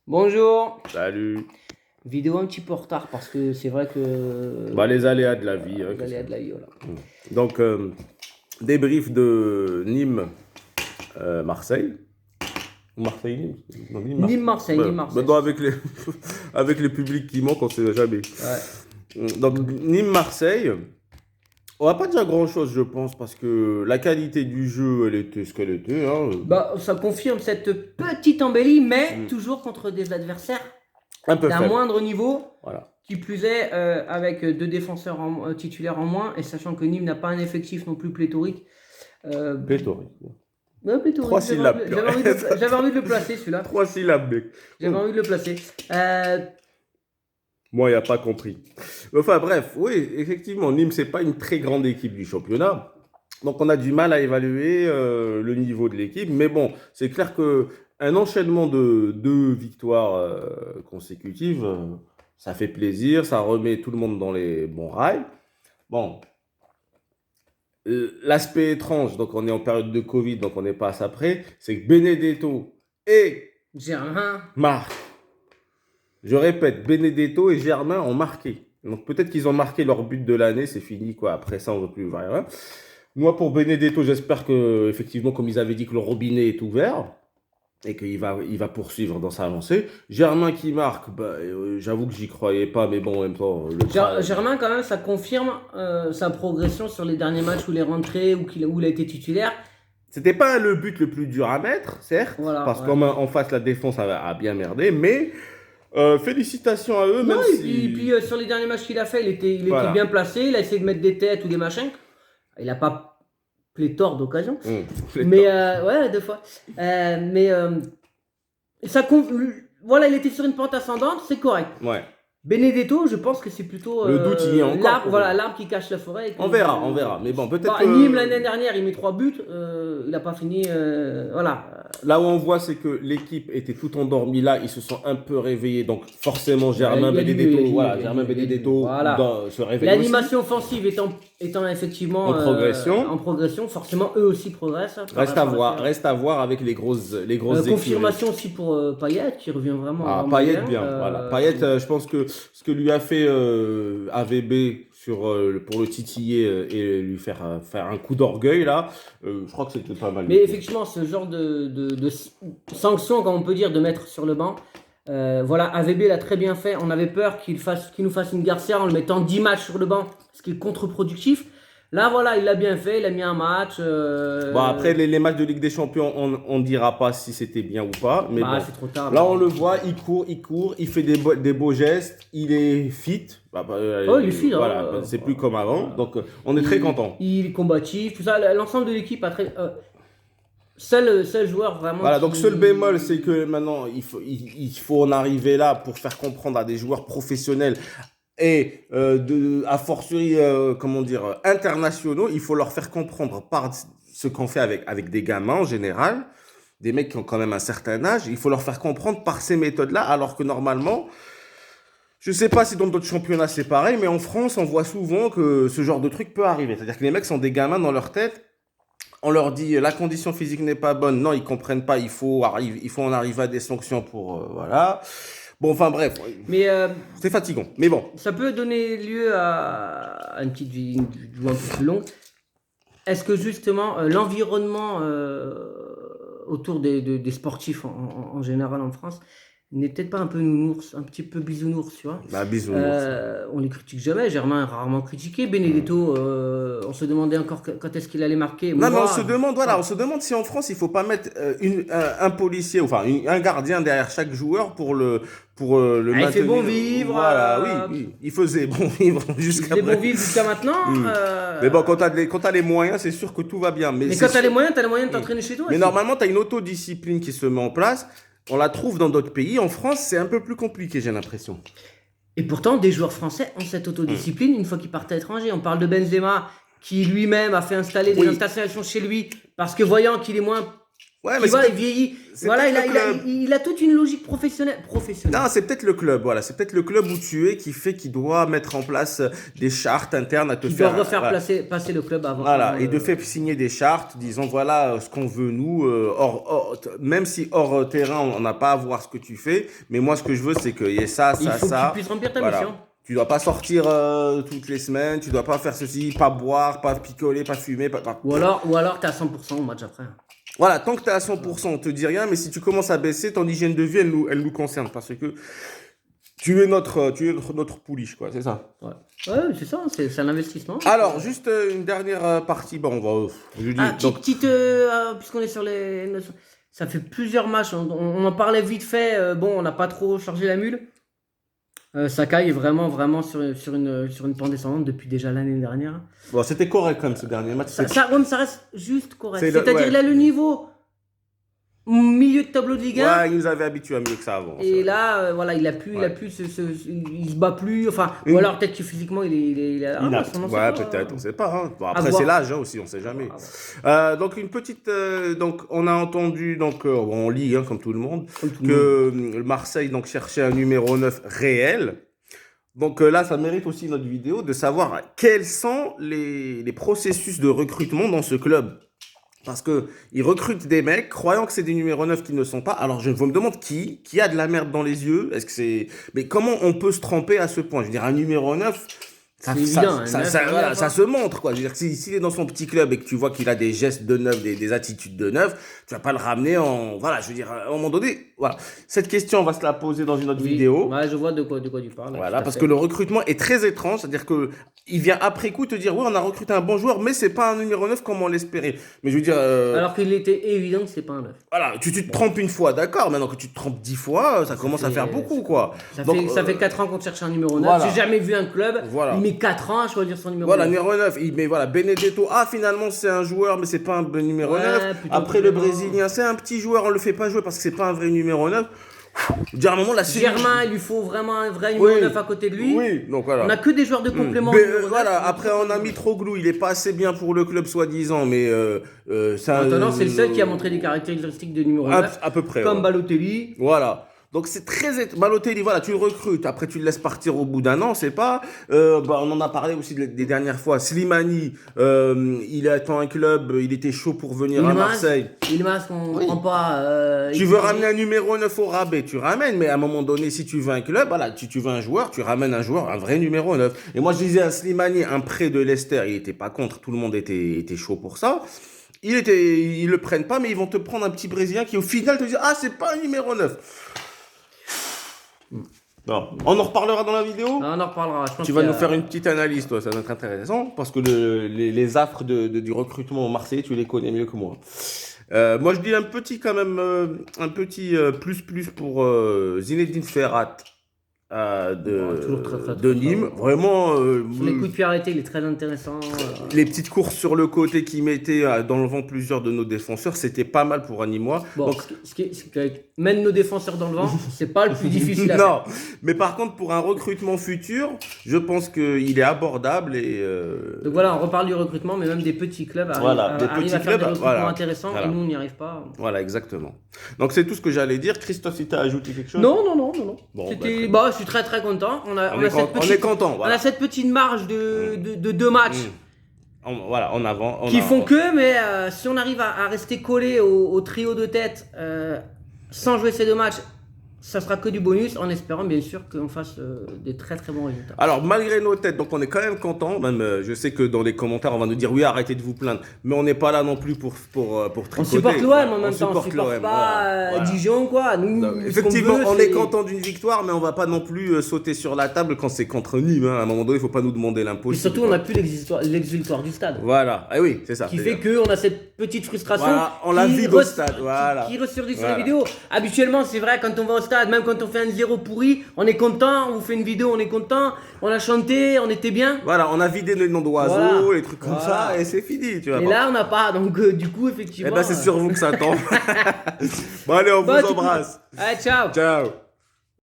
Bonjour. Salut. Vidéo un petit peu en retard parce que c'est vrai que Bah, les aléas de la vie. les aléas de la vie, voilà. Donc, débrief de Nîmes-Marseille. Marseille-Nîmes? Non, Nîmes-Marseille. Nîmes-Marseille, Ouais. Nîmes-Marseille. Maintenant, avec avec les publics qui manquent, on ne sait jamais. Ouais. Donc, Nîmes-Marseille, on va pas dire grand-chose, je pense, parce que la qualité du jeu, elle était ce qu'elle était, hein. Bah, ça confirme cette petite embellie, mais Mm. toujours contre des adversaires Un peu d'un faible. moindre niveau. Voilà. Qui plus est, avec deux défenseurs titulaires en moins, et sachant que Nîmes n'a pas un effectif non plus pléthorique. Pléthorique. Ouais, pléthorique, 3 syllabes. j'avais envie de le placer celui-là. 3 syllabes, mec. J'avais envie de le placer. Moi, il n'a pas compris. Enfin bref, oui, effectivement, Nîmes, c'est pas une très grande équipe du championnat. Donc on a du mal à évaluer le niveau de l'équipe. Mais bon, c'est clair que un enchaînement de 2 victoires consécutives, ça fait plaisir, ça remet tout le monde dans les bons rails. Bon, l'aspect étrange, donc on est en période de Covid, donc on n'est pas à ça près, c'est que Benedetto et Germain. Marc, je répète, Benedetto et Germain ont marqué. Donc peut-être qu'ils ont marqué leur but de l'année, c'est fini quoi. Après ça, on ne veut plus voir rien. Moi, pour Benedetto, j'espère que, effectivement, comme ils avaient dit, que le robinet est ouvert et qu'il va poursuivre dans sa lancée. Germain qui marque, bah, j'avoue que j'y croyais pas, mais bon, en même temps, Germain, quand même, ça confirme sa progression sur les derniers matchs où il est rentré, où il a été titulaire. C'était pas le but le plus dur à mettre, certes, Voilà, parce ouais. qu'en face, la défense a bien merdé, mais félicitations à eux, Non, même et si... puis, sur les derniers matchs qu'il a fait, il était Voilà. bien placé, il a essayé de mettre des têtes ou des machins. Il n'a pas pléthore d'occasions. Mais, ouais, 2 fois. Voilà, il était sur une pente ascendante, c'est correct. Ouais. Benedetto, je pense que c'est plutôt Le doute, il y est encore. l'arbre qui cache la forêt. On verra. Mais bon, peut-être Nîmes, l'année dernière, il met 3 buts. Il n'a pas fini. Voilà. Là où on voit, c'est que l'équipe était tout endormie. Là, ils se sont un peu réveillés. Donc, forcément, Germain Benedetto se réveille aussi. L'animation offensive étant effectivement en progression, forcément, eux aussi progressent. Reste à voir avec les grosses confirmation aussi pour Payet, qui revient vraiment. Payet, bien. Voilà. Payet, je pense que ce que lui a fait AVB pour le titiller et lui faire un coup d'orgueil, là, je crois que c'était pas mal. Mais effectivement, ce genre de sanction, comme on peut dire, de mettre sur le banc, voilà, AVB l'a très bien fait. On avait peur qu'il nous fasse une Garcia en le mettant 10 matchs sur le banc, ce qui est contre-productif. Là, voilà, il l'a bien fait, il a mis un match. Bon, après, les matchs de Ligue des Champions, on ne dira pas si c'était bien ou pas. Mais bon, c'est trop tard. Là, on le voit, il court, il fait des beaux gestes, il est fit. Il est fit. Voilà, c'est plus comme avant. Donc, on est très content. Il est combatif, tout ça. L'ensemble de l'équipe a très. Seul joueur vraiment. Voilà, donc seul bémol, c'est que maintenant, il faut en arriver là pour faire comprendre à des joueurs professionnels et a fortiori, comment dire, internationaux, il faut leur faire comprendre par ce qu'on fait avec des gamins en général, des mecs qui ont quand même un certain âge, il faut leur faire comprendre par ces méthodes-là, alors que normalement, je sais pas si dans d'autres championnats c'est pareil, mais en France, on voit souvent que ce genre de truc peut arriver. C'est-à-dire que les mecs sont des gamins dans leur tête. On leur dit la condition physique n'est pas bonne, non, ils comprennent pas, il faut en arriver à des sanctions pour voilà. Bon, enfin bref, mais c'est fatigant, mais bon. Ça peut donner lieu à une petite vidéo un peu plus longue. Est-ce que justement l'environnement autour des sportifs en général en France n'est peut-être pas un peu nounours, un petit peu bisounours, tu vois? Bisounours. On les critique jamais. Germain est rarement critiqué. Benedetto, on se demandait encore quand est-ce qu'il allait marquer. Non, mais on se demande si en France il faut pas mettre un policier, enfin un gardien derrière chaque joueur pour le maintenir. Il fait bon vivre. Voilà, oui, il faisait bon vivre jusqu'à maintenant. Mais bon, quand t'as les moyens, c'est sûr que tout va bien. Mais quand t'as les moyens de t'entraîner chez toi. Mais normalement, t'as une autodiscipline qui se met en place. On la trouve dans d'autres pays. En France, c'est un peu plus compliqué, j'ai l'impression. Et pourtant, des joueurs français ont cette autodiscipline une fois qu'ils partent à l'étranger. On parle de Benzema, qui lui-même a fait installer des installations chez lui, parce que voyant qu'il est moins Ouais, Tu mais vois, c'est il vieillit. c'est Voilà, peut-être le club. il a toute une logique professionnelle. Non, c'est peut-être le club, voilà. C'est peut-être le club où tu es qui fait qu'il doit mettre en place des chartes internes à te Qui doit faire. refaire Voilà. passer le club Voilà, avant et de fait signer des chartes disant voilà ce qu'on veut nous, même si hors terrain on n'a pas à voir ce que tu fais, mais moi ce que je veux c'est qu'il y ait ça, Il ça, faut que tu ça. puisses remplir ta Voilà. mission. Tu dois pas sortir toutes les semaines, tu dois pas faire ceci, pas boire, pas picoler, pas fumer, pas. Ou alors t'es à 100% au match après. Voilà, tant que tu es à 100%, on te dit rien, mais si tu commences à baisser, ton hygiène de vie, elle nous concerne parce que tu es notre pouliche, quoi, c'est ça. Ouais, ouais c'est ça, c'est un investissement. Alors, juste une dernière partie, bon, on va. Je dis, Ah, donc, puisqu'on est sur les. Ça fait plusieurs matchs, on en parlait vite fait. Bon, on n'a pas trop chargé la mule. Sakai est vraiment sur une pente descendante depuis déjà l'année dernière. bon, c'était correct quand même ce dernier match. Ouais, mais ça reste juste correct. C'est C'est-à-dire, ouais. il a le niveau milieu de tableau de Ligue 1. Ouais, il nous avait habitués à mieux que ça avant. Et là, voilà, il se bat plus. Enfin, ou alors peut-être que physiquement, il est à la ramasse, on en sait Ouais, pas. peut-être, on sait pas. Hein. Bon, À après, voir. c'est l'âge aussi, on sait jamais. Donc, une petite. Donc, on a entendu, donc, on lit, hein, comme tout le monde, Comme tout le monde. que Marseille donc, cherchait un numéro 9 réel. Donc là, ça mérite aussi notre vidéo de savoir quels sont les processus de recrutement dans ce club. Parce que ils recrutent des mecs croyant que c'est des numéros 9 qui ne sont pas. Alors je me demande qui a de la merde dans les yeux. Est-ce que c'est mais comment on peut se tromper à ce point? Je veux dire un numéro 9 C'est évident, voilà, ça se montre quoi. Je veux dire s'il est dans son petit club et que tu vois qu'il a des gestes de 9, des attitudes de 9, tu vas pas le ramener en voilà, je veux dire à un moment donné, voilà. Cette question on va se la poser dans une autre vidéo. Ouais, je vois de quoi tu parles. Voilà, parce que le recrutement est très étrange, c'est-à-dire que il vient après coup te dire oui, on a recruté un bon joueur, mais c'est pas un numéro 9 comme on l'espérait. Mais je veux dire alors qu'il était évident que c'est pas un 9. voilà, tu te trompes une fois, d'accord, maintenant que tu te trompes 10 fois, ça commence à faire beaucoup quoi. Ça fait 4 ans qu'on cherche un numéro 9. Voilà. J'ai jamais vu un club, Voilà. il met 4 ans à choisir son numéro Voilà, 9. numéro 9, mais voilà, Benedetto, finalement c'est un joueur, mais c'est pas un bon numéro Ouais, 9. plutôt Après le que non. Brésilien, c'est un petit joueur, on le fait pas jouer parce que c'est pas un vrai numéro 9. Je veux dire, à un moment, la Germain, il lui faut vraiment un vrai numéro 9 à côté de lui. Oui, donc voilà. On a que des joueurs de complément. Voilà, après on a Mitroglou, il est pas assez bien pour le club soi-disant, mais ça. Maintenant, c'est le seul qui a montré des caractéristiques de numéro 9. À peu près. Comme ouais. Balotelli. Voilà. Donc c'est très Balotelli, voilà, tu le recrutes, après tu le laisses partir au bout d'un an, c'est pas. On en a parlé aussi des dernières fois. Slimani, il est dans un club, il était chaud pour venir à Marseille. Ilmaz, on ne prend pas. Tu veux ramener un numéro 9 au rabais, tu ramènes, mais à un moment donné, si tu veux un club, voilà, tu veux un joueur, tu ramènes un joueur, un vrai numéro 9. Et moi je disais à Slimani, un prêt de Leicester, il était pas contre, tout le monde était chaud pour ça. Ils le prennent pas, mais ils vont te prendre un petit Brésilien qui au final te dit c'est pas un numéro 9. Non. On en reparlera dans la vidéo. On en reparlera. Tu vas nous faire une petite analyse, toi, ça va être intéressant, parce que les affres du recrutement au Marseille, tu les connais mieux que moi. Moi, je dis un petit plus pour Zinedine Ferrat de Nîmes. fort. Vraiment. Sur les coups de pied arrêtés, il est très intéressant. Les petites courses sur le côté qui mettaient dans le vent plusieurs de nos défenseurs, c'était pas mal pour un Nîmois. Bon, Donc, ce qui mène nos défenseurs dans le vent, c'est pas le plus difficile à faire. non, mais par contre, pour un recrutement futur, je pense qu'il est abordable et. Donc voilà, on reparle du recrutement, mais même des petits clubs arrivent à faire des recrutements intéressants et nous, on n'y arrive pas. Voilà, exactement. Donc c'est tout ce que j'allais dire. Christophe, si tu as ajouté quelque chose? Non. Bon, je suis très content. On est content. Voilà. On a cette petite marge de 2 matchs. Voilà, en avant. Qui font que, mais si on arrive à rester collé au trio de tête sans jouer ces 2 matchs, ça sera que du bonus, en espérant bien sûr qu'on fasse des très bons résultats. Alors malgré nos têtes, donc on est quand même content. Même je sais que dans les commentaires on va nous dire oui, arrêtez de vous plaindre, mais on n'est pas là non plus pour tricoter. On supporte l'OM en même temps, on supporte pas Dijon quoi. Nous, effectivement, on est content d'une victoire, mais on va pas non plus sauter sur la table quand c'est contre Nîmes. Hein. À un moment donné, il faut pas nous demander l'impossible. Et surtout, on n'a plus l'exultoire du stade. Voilà, oui, c'est ça. Qui fait qu'on a cette petite frustration. Voilà, on la vide au stade. Voilà. Qui ressurgit sur les vidéos. Habituellement, c'est vrai, quand on va au stade, même quand on fait un 0 pourri, on est content, on vous fait une vidéo, on est content, on a chanté, on était bien. Voilà, on a vidé le nom d'oiseaux, les trucs comme ça, et c'est fini, tu vois. Et là, on n'a pas, donc du coup, effectivement. Eh ben, c'est sur vous que ça tombe. Bon, allez, on vous embrasse. Allez, ciao. Ciao.